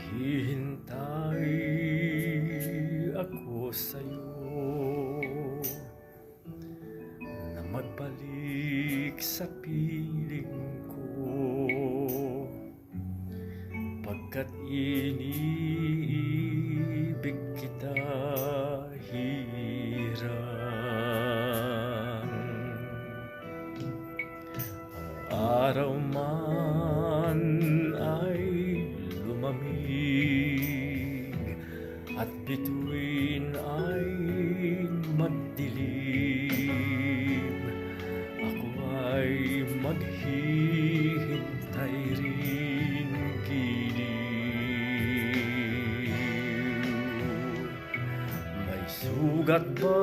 Naghihintay ako sa'yo na magbalik sa piling ko, pagkat iniibig kita hirang. Ang araw man ay lumamig at bituin ay magdilim, ako ay maghihintay rin giliw. May sugat ba